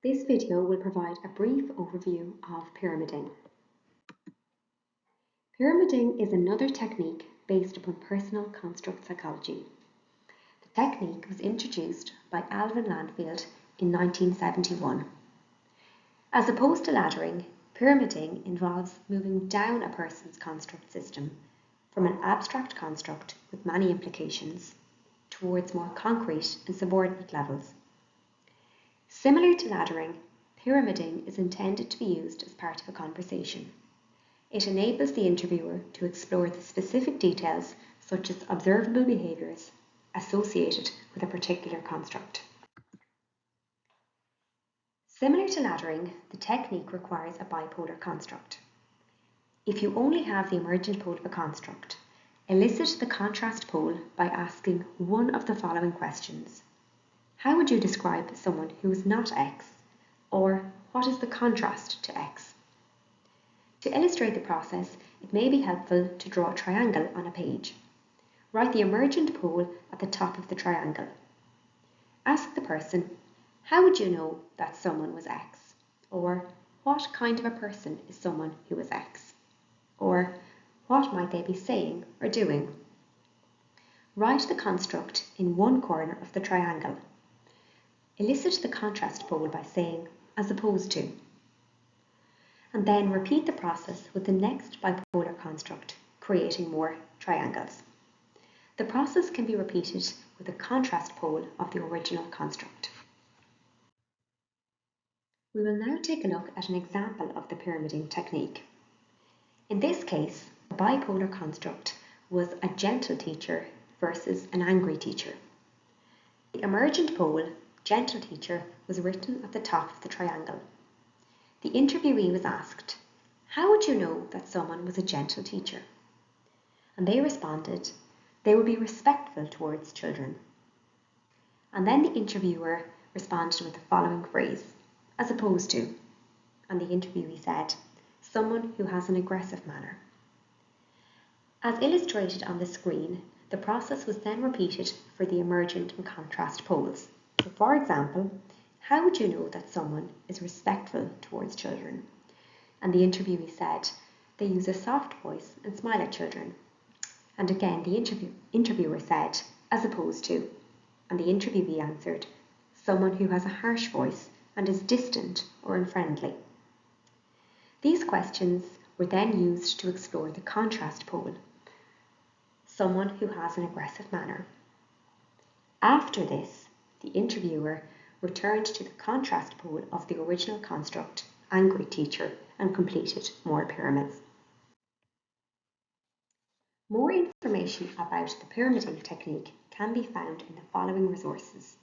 This video will provide a brief overview of pyramiding. Pyramiding is another technique based upon personal construct psychology. The technique was introduced by Alvin Landfield in 1971. As opposed to laddering, pyramiding involves moving down a person's construct system from an abstract construct with many implications towards more concrete and subordinate levels. Similar to laddering, pyramiding is intended to be used as part of a conversation. It enables the interviewer to explore the specific details such as observable behaviours associated with a particular construct. Similar to laddering, the technique requires a bipolar construct. If you only have the emergent pole of a construct, elicit the contrast pole by asking one of the following questions. How would you describe someone who is not X? Or what is the contrast to X? To illustrate the process, it may be helpful to draw a triangle on a page. Write the emergent pole at the top of the triangle. Ask the person, how would you know that someone was X? Or what kind of a person is someone who is X? Or what might they be saying or doing? Write the construct in one corner of the triangle. Elicit the contrast pole by saying, as opposed to. And then repeat the process with the next bipolar construct, creating more triangles. The process can be repeated with a contrast pole of the original construct. We will now take a look at an example of the pyramiding technique. In this case, the bipolar construct was a gentle teacher versus an angry teacher. The emergent pole, gentle teacher, was written at the top of the triangle. The interviewee was asked, how would you know that someone was a gentle teacher? And they responded, they would be respectful towards children. And then the interviewer responded with the following phrase, as opposed to, and the interviewee said, someone who has an aggressive manner. As illustrated on the screen, the process was then repeated for the emergent and contrast poles. So for example, how would you know that someone is respectful towards children? And the interviewee said, they use a soft voice and smile at children. And again, the interviewer said, as opposed to, and the interviewee answered, someone who has a harsh voice and is distant or unfriendly. These questions were then used to explore the contrast pole, someone who has an aggressive manner. After this, the interviewer returned to the contrast pole of the original construct, angry teacher, and completed more pyramids. More information about the pyramiding technique can be found in the following resources.